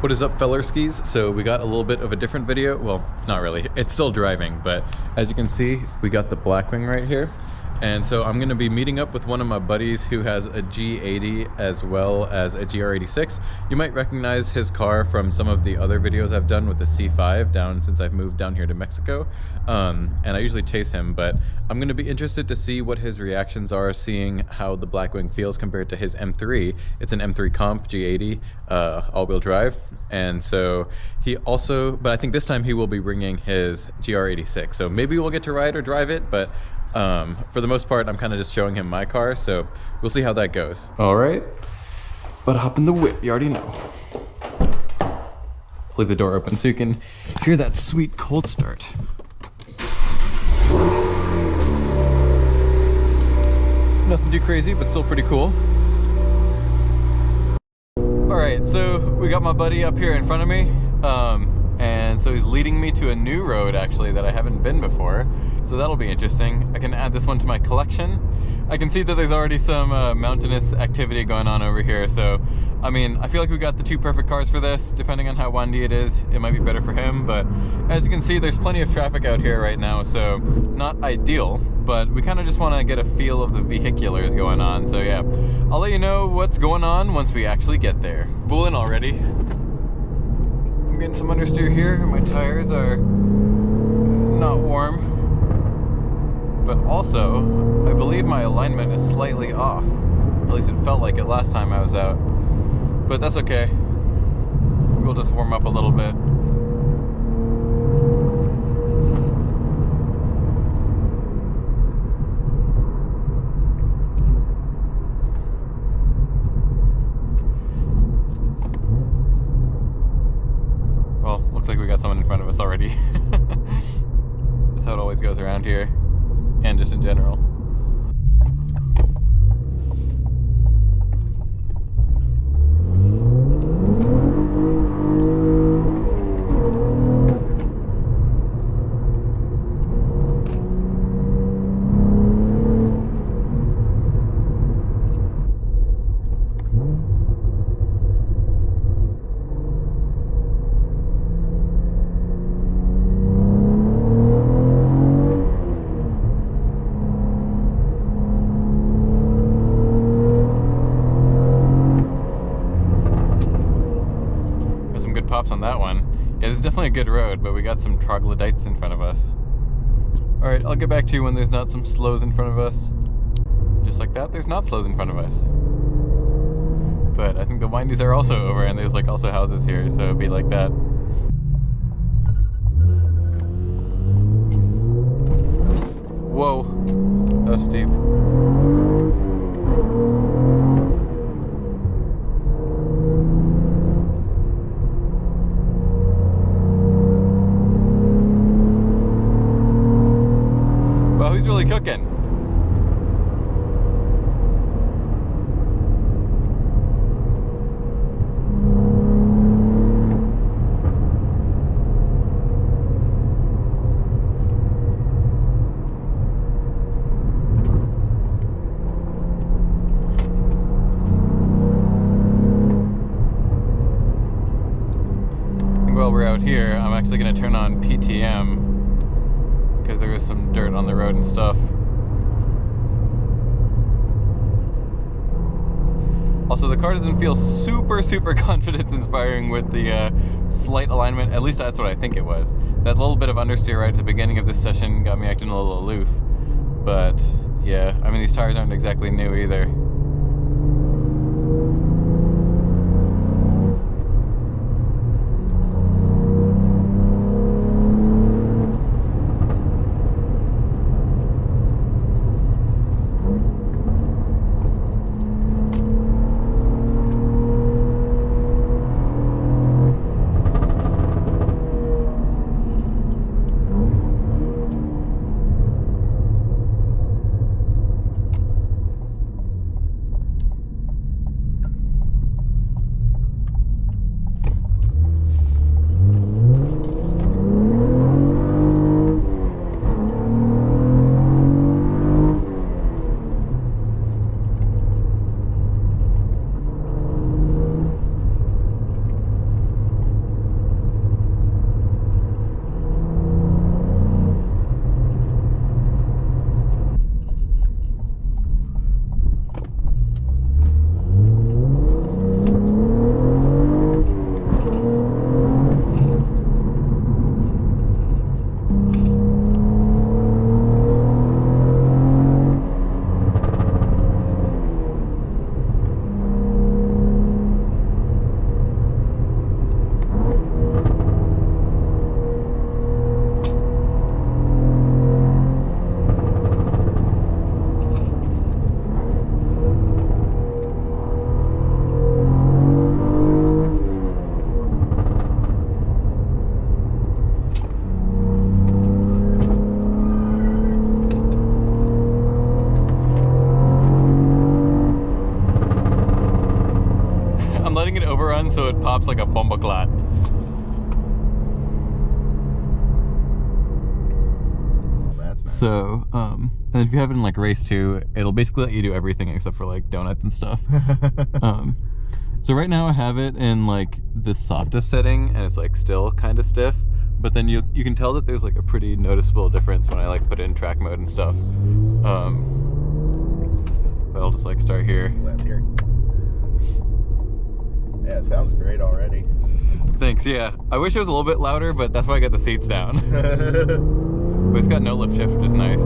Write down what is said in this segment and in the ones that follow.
What is up, fellerskis? So we got a little bit of a different video. Well, not really. It's still driving, but as you can see, we got the Blackwing right here. And so I'm going to be meeting up with one of my buddies who has a G80 as well as a GR86. You might recognize his car from some of the other videos I've done with the C5 down since I've moved down here to Mexico. And I usually chase him, but I'm going to be interested to see what his reactions are, seeing how the Blackwing feels compared to his M3. It's an M3 Comp G80 all-wheel drive. And so he also, but I think this time he will be bringing his GR86. So maybe we'll get to ride or drive it, but for the most part, I'm kind of just showing him my car, so we'll see how that goes. All right, but hop in the whip, you already know. Leave the door open so you can hear that sweet cold start. Nothing too crazy, but still pretty cool. All right, so we got my buddy up here in front of me. And so he's leading me to a new road actually that I haven't been before, so that'll be interesting. I can add this one to my collection. I can see that there's already some mountainous activity going on over here, so I mean, I feel like we got the two perfect cars for this. Depending on how windy it is, it might be better for him, but as you can see, there's plenty of traffic out here right now, so not ideal, but we kind of just want to get a feel of the vehiculars going on. So yeah, I'll let you know what's going on once we actually get there. Fooling already. I'm getting some understeer here. My tires are not warm, but also I believe my alignment is slightly off. At least it felt like it last time I was out, but that's okay. We'll just warm up a little bit. Looks like we got someone in front of us already. That's how it always goes around here, and just in general. Pops on that one. Yeah, this is definitely a good road, but we got some troglodytes in front of us. Alright, I'll get back to you when there's not some slows in front of us. Just like that, there's not slows in front of us. But I think the windies are also over, and there's like also houses here, so it'd be like that. Whoa, that was steep. Who's really cooking? While we're out here, I'm actually going to turn on PTM because there is some dirt on the road and stuff. Also, the car doesn't feel super confidence inspiring with the slight alignment. At least that's what I think it was. That little bit of understeer right at the beginning of this session got me acting a little aloof. But yeah, I mean, these tires aren't exactly new either. pops like a bomboclat. That's nice. So, and if you have it in like race 2, it'll basically let you do everything except for like donuts and stuff. So right now I have it in like the softest setting, and it's like still kind of stiff. But then you can tell that there's like a pretty noticeable difference when I like put it in track mode and stuff. But I'll just like start here. Left here. Yeah, it sounds great already. Thanks. Yeah, I wish it was a little bit louder, but that's why I got the seats down. But it's got no lift shift, which is nice.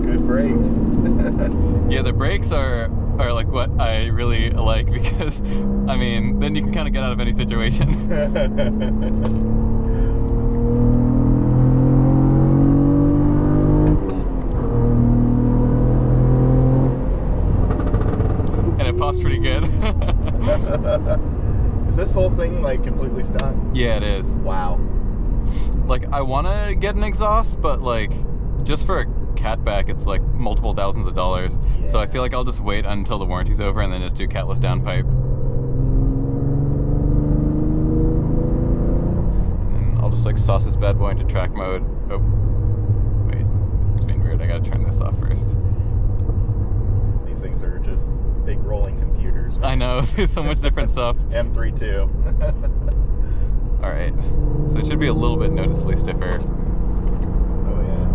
Good brakes. Yeah, the brakes are like what I really like, because I mean, then you can kind of get out of any situation. Pops pretty good. Is this whole thing like completely stock? Yeah, it is. Wow. Like, I want to get an exhaust, but like just for a catback it's like multiple thousands of dollars. Yeah. So I feel like I'll just wait until the warranty's over and then just do catless downpipe. And I'll just like sauce this bad boy into track mode. Oh, wait, it's being weird. I gotta turn this off first. These things are just big rolling computers. Right? I know, there's so much different stuff. M3 too. Alright, so it should be a little bit noticeably stiffer. Oh yeah.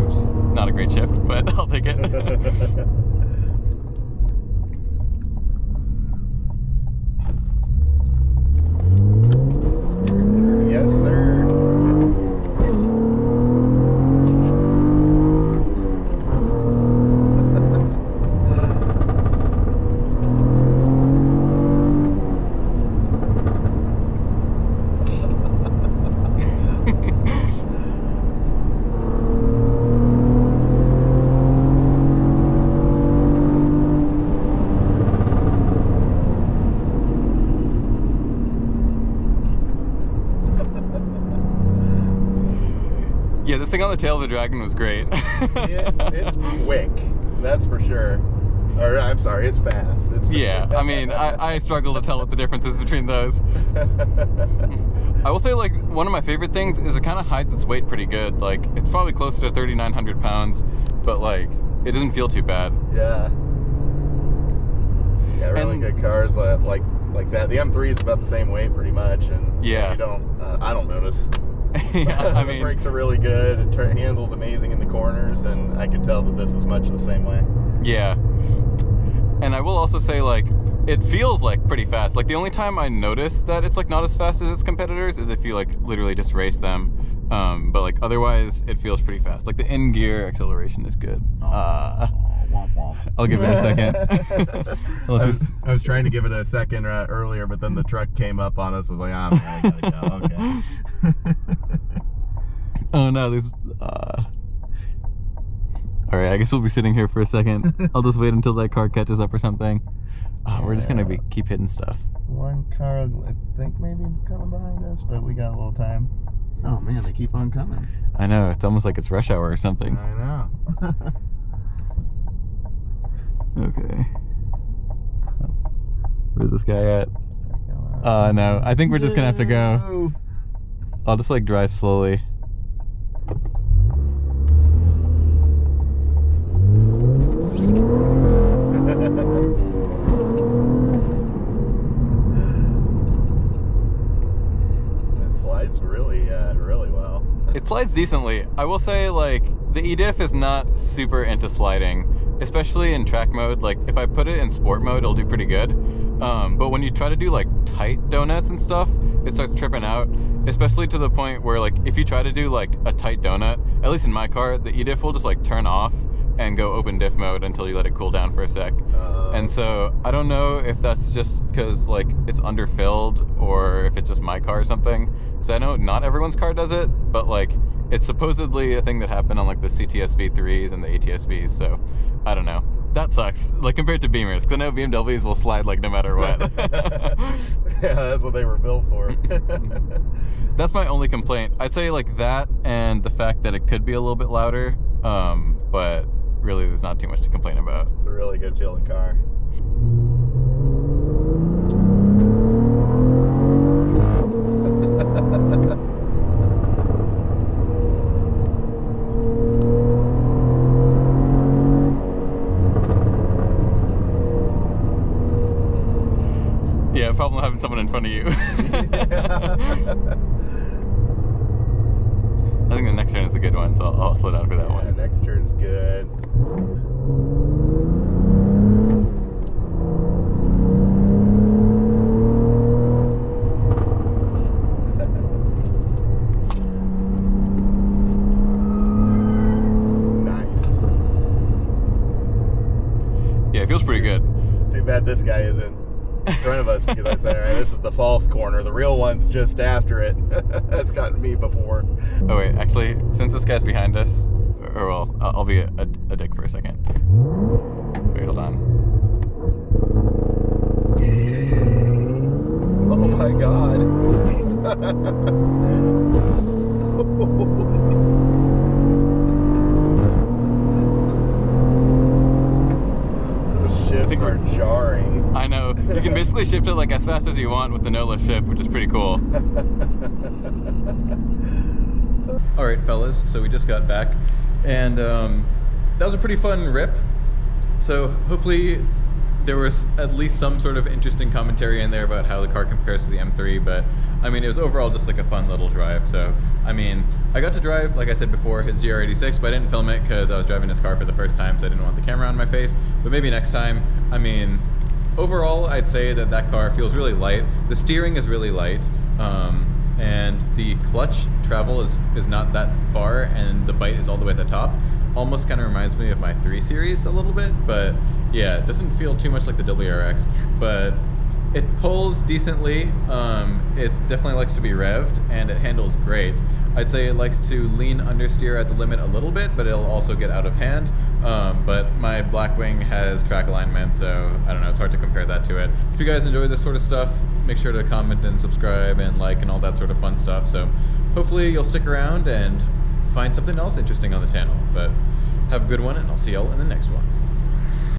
Oops, not a great shift, but I'll take it. Yes, sir. Yeah, this thing on the tail of the Dragon was great. It's quick, that's for sure. Or I'm sorry, it's fast. Yeah, I mean, I struggle to tell what the difference is between those. I will say, like, one of my favorite things is it kind of hides its weight pretty good. Like, it's probably closer to 3,900 pounds, but like, it doesn't feel too bad. Yeah. Yeah, really good cars like that. The M3 is about the same weight pretty much, and yeah, you don't. I don't notice. Yeah, I mean, the brakes are really good. It handles amazing in the corners, and I can tell that this is much the same way. Yeah, and I will also say, like, it feels like pretty fast. Like, the only time I notice that it's like not as fast as its competitors is if you like literally just race them. But like otherwise, it feels pretty fast. Like the in-gear acceleration is good. I'll give it a second. I was trying to give it a second earlier, but then the truck came up on us. I was like, I gotta go. Okay. Oh no, there's. All right, I guess we'll be sitting here for a second. I'll just wait until that car catches up or something. We're just gonna keep hitting stuff. One car, I think, maybe coming behind us, but we got a little time. Oh man, they keep on coming. I know, it's almost like it's rush hour or something. I know. Okay. Where's this guy at? No, I think we're just gonna have to go. I'll just like drive slowly. It slides really well. It slides decently. I will say, like, the E-Diff is not super into sliding, especially in track mode. Like, if I put it in sport mode, it'll do pretty good. But when you try to do like tight donuts and stuff, it starts tripping out, especially to the point where, like, if you try to do like a tight donut, at least in my car, the E-Diff will just like turn off and go open diff mode until you let it cool down for a sec. And so I don't know if that's just because like it's underfilled or if it's just my car or something. So I know not everyone's car does it, but like it's supposedly a thing that happened on like the CTS-V3s and the ATS-Vs, so I don't know. That sucks, like compared to Beamers, because I know BMWs will slide like no matter what. Yeah, that's what they were built for. That's my only complaint. I'd say like that and the fact that it could be a little bit louder, but really there's not too much to complain about. It's a really good feeling car. Yeah, problem having someone in front of you. I think the next turn is a good one, so I'll slow down for that one. Yeah, next turn's good. Nice. Yeah, it feels pretty good. It's too bad this guy isn't in front of us, because I'd say, all right, this is the false corner. The real one's just after it. That's gotten me before. Oh wait, actually, since this guy's behind us, or well, I'll be a dick for a second. Wait, hold on. Oh my god. Those shifts are jarring. I know. You can basically shift it like as fast as you want with the no-lift shift, which is pretty cool. All right, fellas, so we just got back, and that was a pretty fun rip. So hopefully there was at least some sort of interesting commentary in there about how the car compares to the M3, but I mean, it was overall just like a fun little drive. So, I mean, I got to drive, like I said before, his GR86, but I didn't film it because I was driving his car for the first time, so I didn't want the camera on my face, but maybe next time. I mean, overall, I'd say that that car feels really light. The steering is really light, and the clutch travel is not that far, and the bite is all the way at the top. Almost kind of reminds me of my 3 Series a little bit, but yeah, it doesn't feel too much like the WRX, but it pulls decently. It definitely likes to be revved, and it handles great. I'd say it likes to lean understeer at the limit a little bit, but it'll also get out of hand. But my Blackwing has track alignment, so I don't know, it's hard to compare that to it. If you guys enjoy this sort of stuff, make sure to comment and subscribe and like and all that sort of fun stuff. So hopefully you'll stick around and find something else interesting on the channel. But have a good one, and I'll see y'all in the next one.